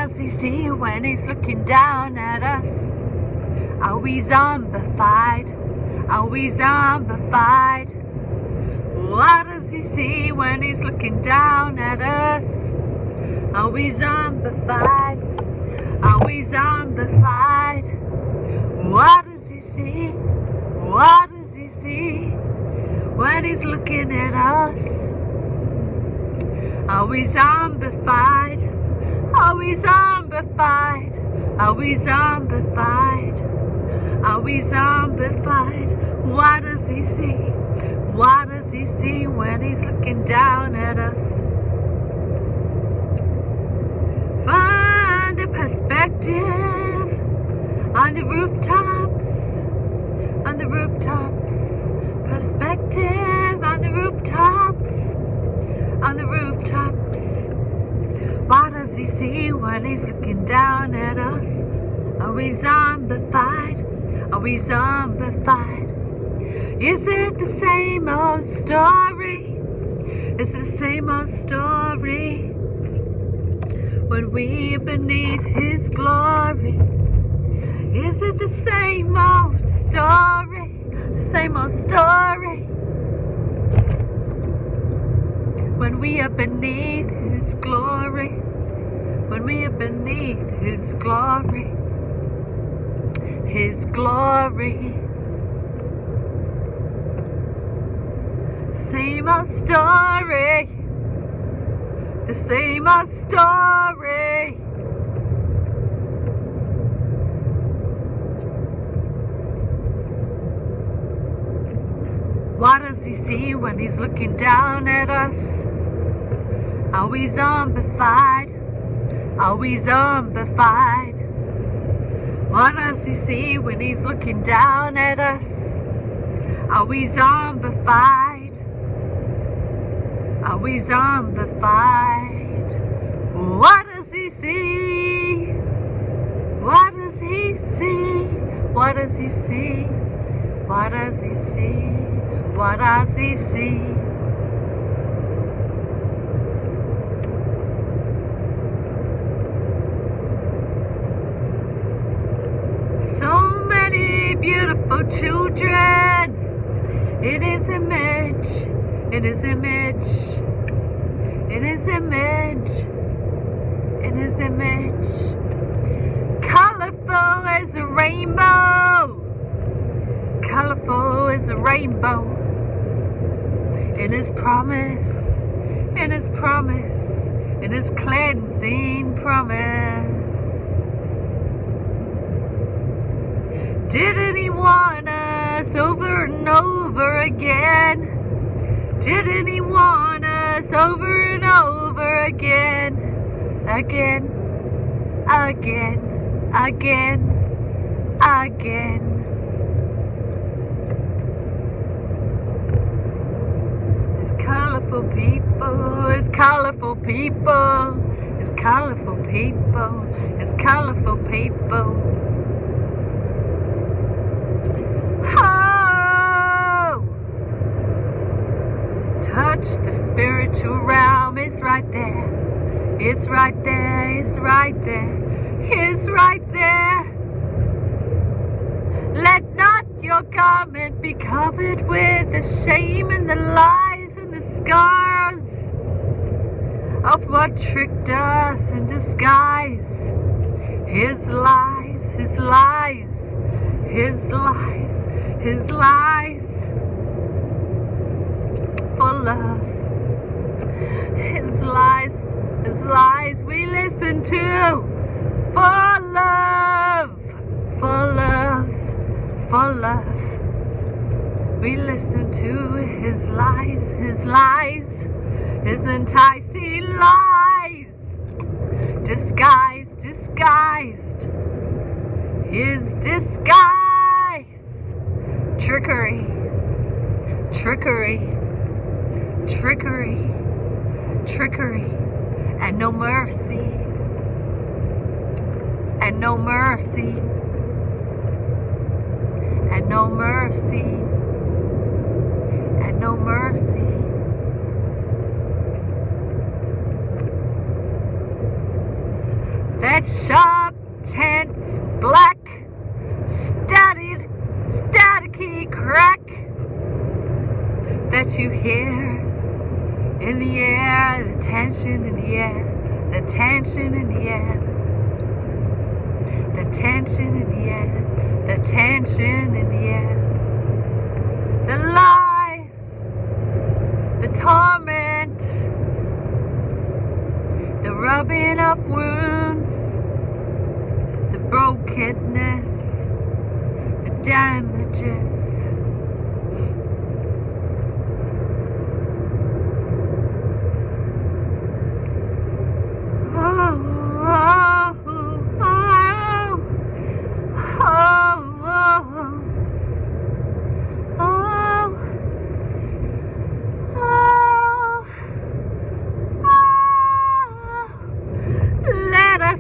does he see when he's looking down at us? Are we zombified? Are we zombified? What does he see when he's looking down at us? Are we zombified? Are we zombified? What does he see? What does he see when he's looking at us? Are we zombified? Are we zombified? Are we zombified? Are we zombified? What does he see? What does he see when he's looking down at us? Find the perspective on the rooftops, on the rooftops. Perspective on the rooftops, on the rooftops. What does he see when he's looking down at us? Are we zombified? Are we zombified? Is it the same old story? Is it the same old story? When we're beneath his glory. Is it the same old story? The same old story? When we are beneath his glory. When we are beneath his glory. His glory. Same old story. The same old story. What does he see when he's looking down at us? Are we zombified? Are we zombified? What does he see when he's looking down at us? Are we zombified? Are we zombified? What does he see? What does he see? What does he see? What does he see? What does he see? So many beautiful children in his image, in his image, in his image, in his image. Colorful as a rainbow, colorful as a rainbow. In his promise, in his promise, in his cleansing promise. Didn't he want us over and over again? Didn't he want us over and over again? Again, again, again, again. His colorful people, his colorful people, his colorful people, his colorful people. Oh! Touch the spiritual realm, it's right there. It's right there, it's right there, it's right there. Let not your garment be covered with the shame and the lies and the scars of what tricked us in disguise. His lies, his lies, his lies, his lies for love. His lies we listen to for love, for love, for love. We listen to his lies, his enticing lies, disguised, disguised, his disguise, trickery, trickery, trickery, trickery, and no mercy, and no mercy, and no mercy, and no mercy. red sharp, tense, black, staticky crack that you hear in the air, the tension in the air, the tension in the air, the tension in the air, the tension in the air, the lies, the torment, the rubbing of wounds, the brokenness, the damages.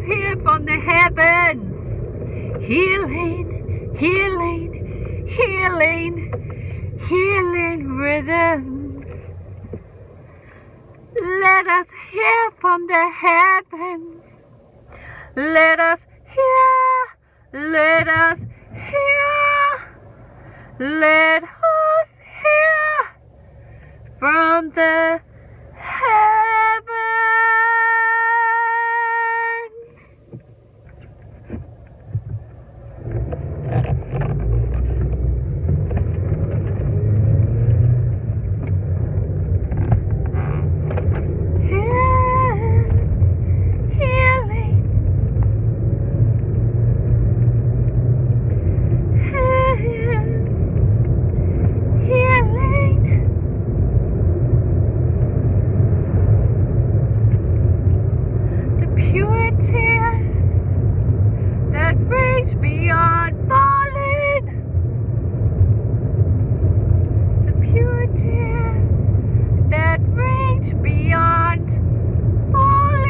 Hear from the heavens, healing, healing, healing, healing rhythms. Let us hear from the heavens. Let us hear, let us hear, let us hear from the heavens. Pure tears that reach beyond falling. The pure tears that reach beyond falling.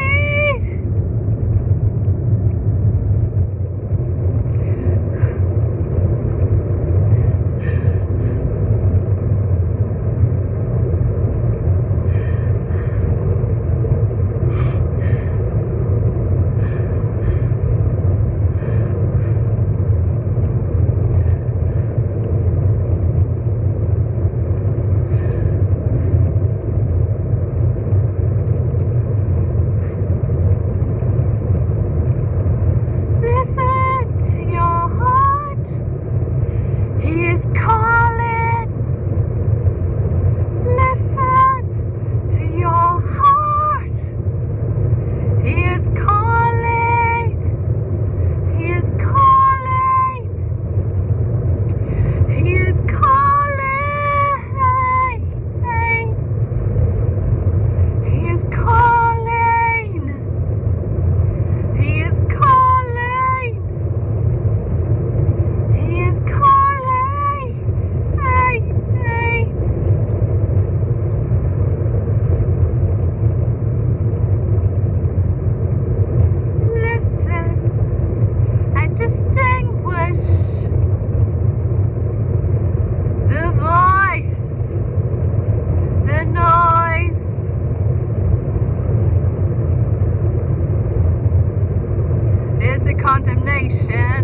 Condemnation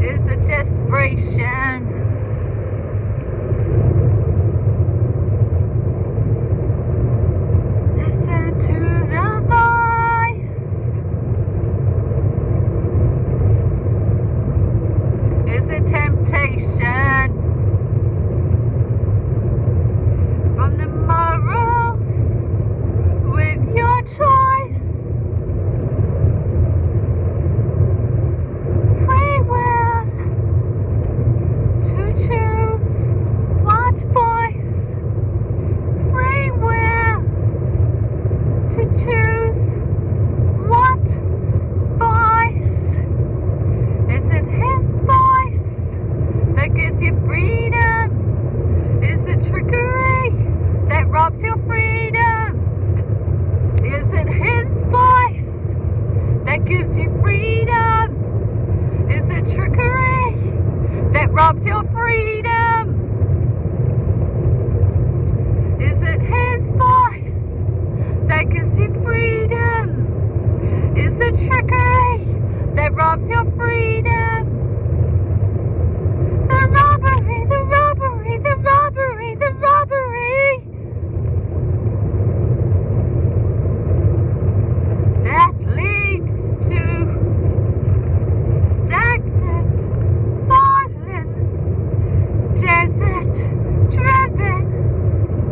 is a desperation. Listen to the voice. It's a temptation from the morals with your choice. To robs your freedom. The robbery, the robbery, the robbery, the robbery that leads to stagnant, fallen, desert-driven,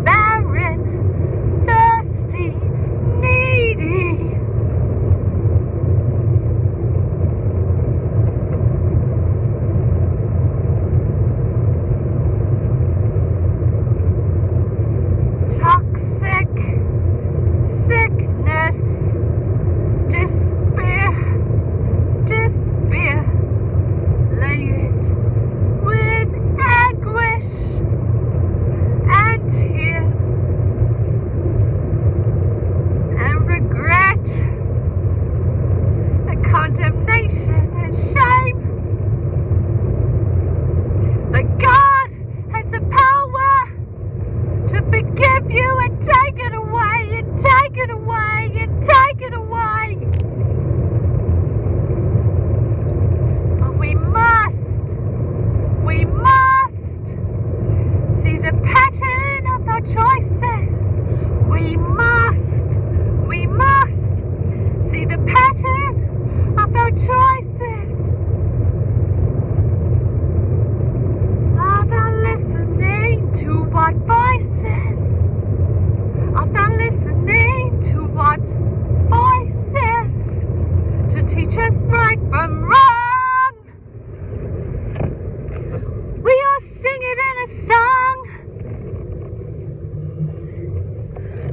barren, thirsty, needy. Toxic sickness, despair, lay it with anguish and tears and regret and condemnation and shame. But God has the power to forgive you and take it away, and take it away, and take it away. But we must see the pattern of our choices. We must see the pattern of our choices. Of our listening to what voices, of our listening to what voices to teach us right from wrong. We all sing it in a song.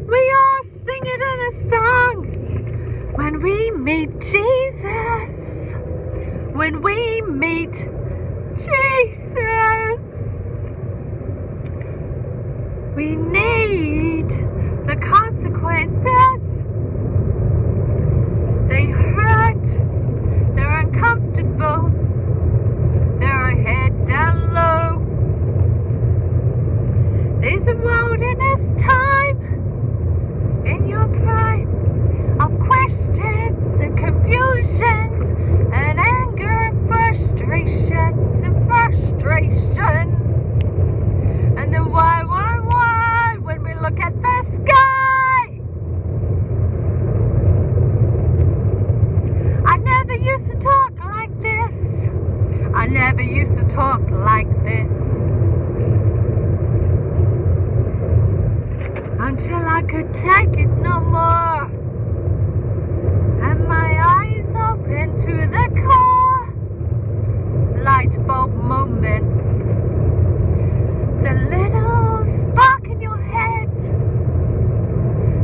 We all sing it in a song. When we meet Jesus, when we meet Jesus, we need the consequences. They hurt, they're uncomfortable, they're head down low. There's a wilderness time in your prime of questions and confusions and anger and frustrations and the why when we look at the sky. I never used to talk like this. I never used to talk like this until I could take it no more, and my eyes opened to the core. Light bulb moments, the little spark in your head,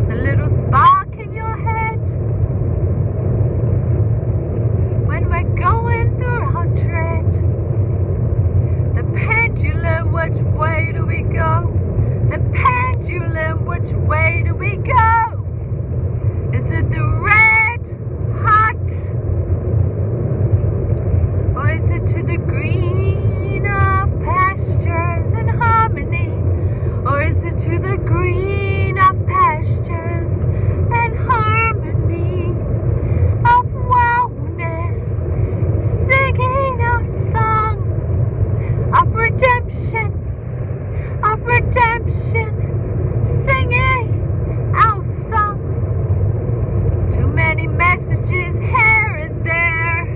the little spark in your head. When we're going through our tread, the pendulum, which way do we go? The pendulum, which way do we go? Is it the red hot, or is it to the green of pastures and harmony? Or is it to the green of pastures and harmony of wellness, singing our song of redemption, singing our songs. Too many messages here and there,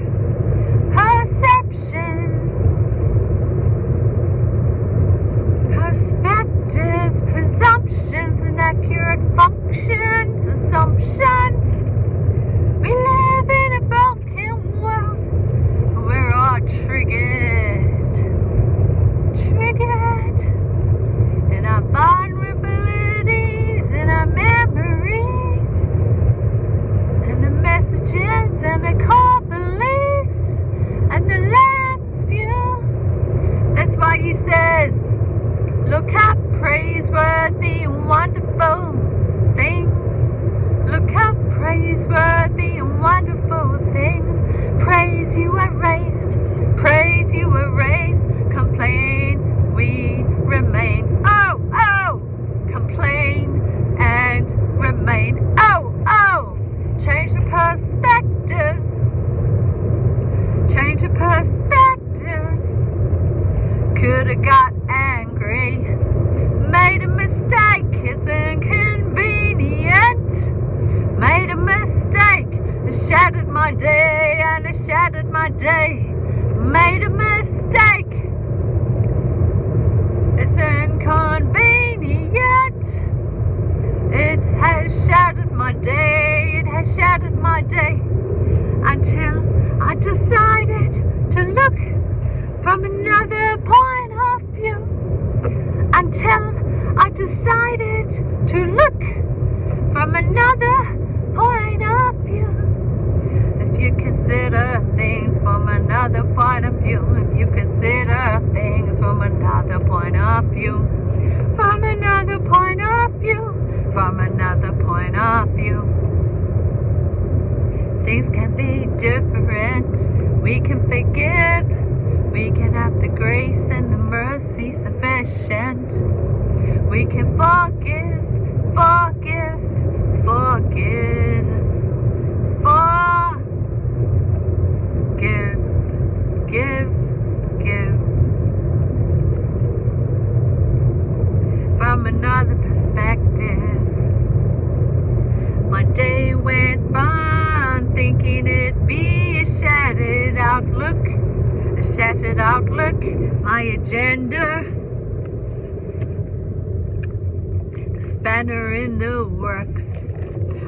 perspectives, presumptions, inaccurate functions, assumptions. We live in a broken world. We're all triggered in our vulnerabilities, in our memories, and the messages and the core beliefs and the lens view. That's why he says, look up praiseworthy and wonderful things. Look up praiseworthy and wonderful things. Praise you erased, complain, we remain. Oh, complain and remain. Oh, change the perspectives. my day, and it shattered my day. Made a mistake. It's inconvenient. It has shattered my day. It has shattered my day. Until I decided to look from another point of view. Until I decided to look from another point of view. If you consider things from another point of view, if you consider things from another point of view, from another point of view, from another point of view, things can be different. We can forgive. We can have the grace and the mercy sufficient. We can forgive, forgive, forgive, forgive, give. From another perspective, my day went from thinking it'd be a shattered outlook, my agenda, the spanner in the works.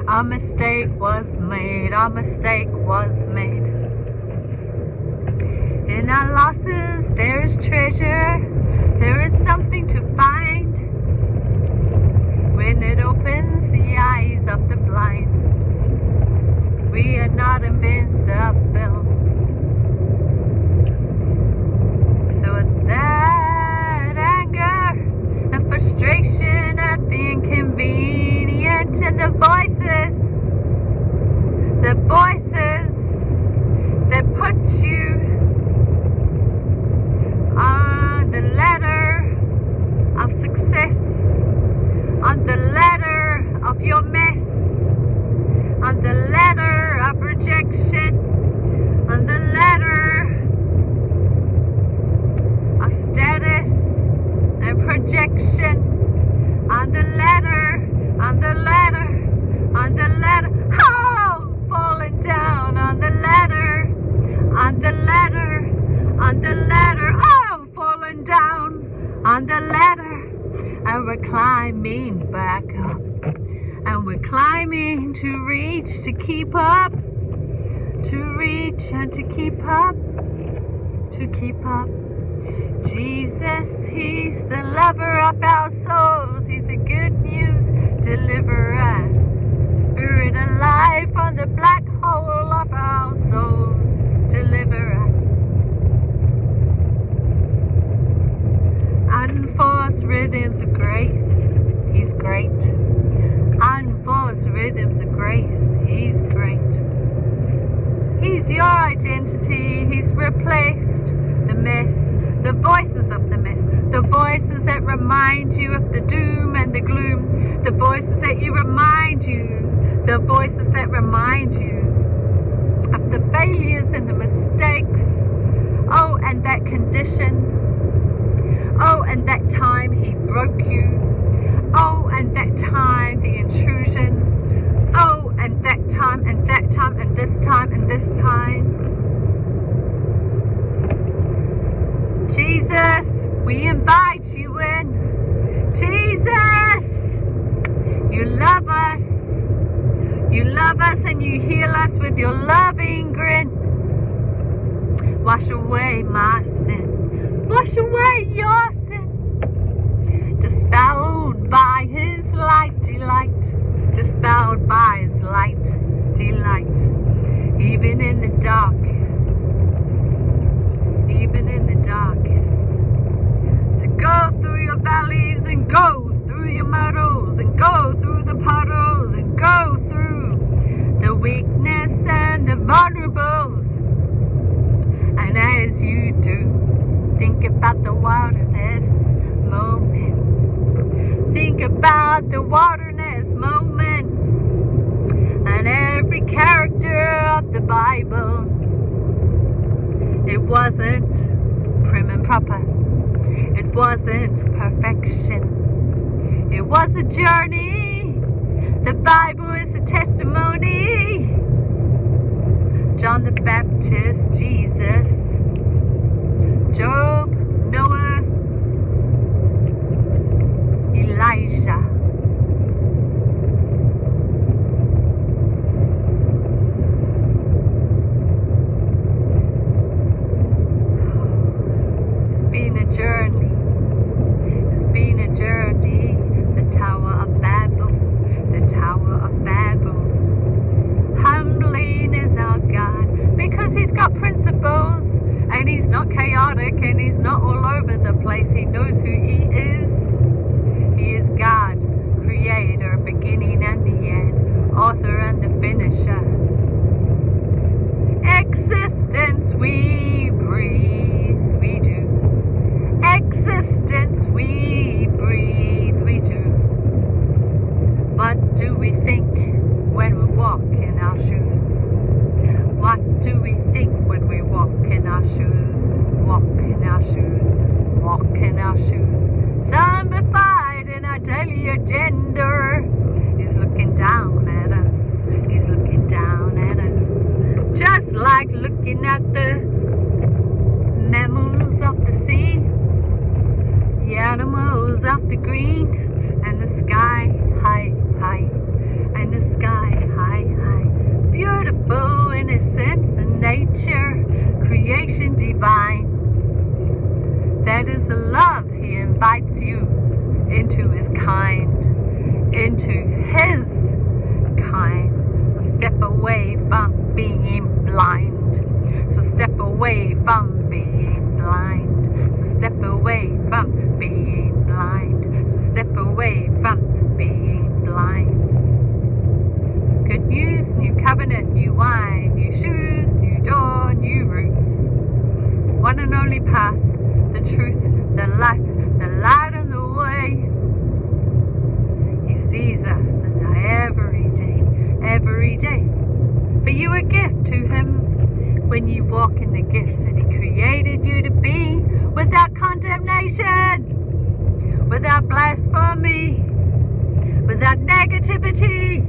A mistake was made, a mistake was made. In our losses there is treasure, there is something to find. When it opens the eyes of the blind, we are not invincible. So that anger and frustration at the inconvenient, and the voices that put you on the ladder of success, on the ladder of your mess, on the ladder of rejection, on the ladder of status and projection, on the ladder, on the ladder, on the ladder, oh, falling down on the ladder, on the ladder, on the ladder, oh, falling down on the ladder, and we're climbing back up, and we're climbing to reach, to keep up, to reach and to keep up, to keep up. Jesus, He's the lover of our souls. He's the good news deliverer, Spirit alive on the black hole of our souls, deliverer. Unforced rhythms of grace, He's great. Unforced rhythms of grace, He's great. He's your identity. He's replaced the mess, the voices of the mess, the voices that remind you of the doom and the gloom, the voices that remind you, the voices that remind you of the failures and the mistakes. Oh, and that condition. Oh, and that time He broke you. Oh, and that time the intrusion. Oh, and that time, and that time, and this time, and this time. Jesus, we invite you in. Jesus, you love us. You love us and you heal us with your loving grin. Wash away my sin. Wash away your sin. Dispelled by His light, delight. Dispelled by His light, delight. Even in the darkest. Even in the darkest. So go through your valleys and go through your meadows and go through the puddles and go through the weakness and the vulnerables. And as you do, think about the wilderness moments. Think about the wilderness moments. And every character of the Bible, it wasn't prim and proper. It wasn't perfection. It was a journey. The Bible is a testimony. John the Baptist, Jesus, Job, Noah, Elijah. It's been a journey. It's been a journey. The Tower of Babel. The Tower of Babel. Humbling is our God because He's got principles and He's not chaotic and He's not all over the place. He knows who He is. He is God, Creator, beginning and the end, author and the finisher. Existence we breathe, we do. Existence we breathe, we do. What do we think when we walk in our shoes? What do we think when we walk in our shoes? Walk in our shoes, walk in our shoes. Zombified in our daily agenda. He's looking down at us. He's looking down at us. Just like looking at the mammals of the sea, the animals of the green, and the sky high, high, and the sky high, high. Beautiful innocence and nature, creation divine. That is the love He invites you into His kind, into His kind. So step away from being blind. So step away from being blind. So step away from being blind. So step away from being blind. Good news, new covenant, new wine, new shoes, new door, new roots. One and only path, the truth, the life, the light and the way. He sees us every day. But you are a gift to Him when you walk in the gifts that He created you to be, without condemnation, without blasphemy, without negativity.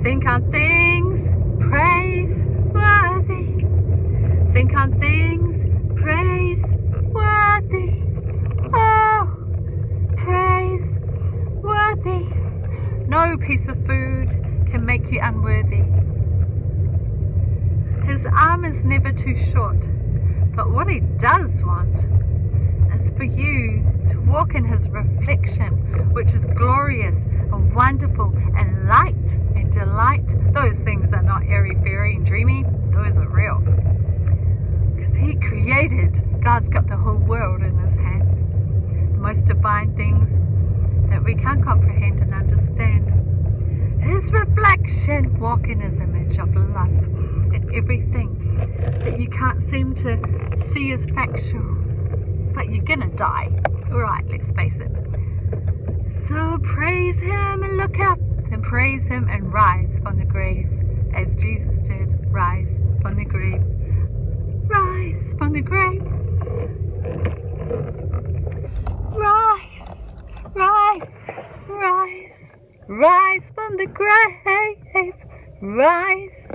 Think on things praiseworthy. Think on things praiseworthy. Oh, praiseworthy. No piece of food can make you unworthy. His arm is never too short, but what He does want is for you to walk in His reflection, which is glorious and wonderful and light and delight. Those things are not airy-fairy and dreamy. Those are real. Because He created, God's got the whole world in His hands. The most divine things that we can't comprehend and understand. His reflection, walk in His image of love. And everything that you can't seem to see as factual. But you're gonna die. Alright, let's face it. So praise Him and look up. And praise Him and rise from the grave. As Jesus did. Rise from the grave. Rise from the grave. Rise. Rise. Rise. Rise from the grave. Rise.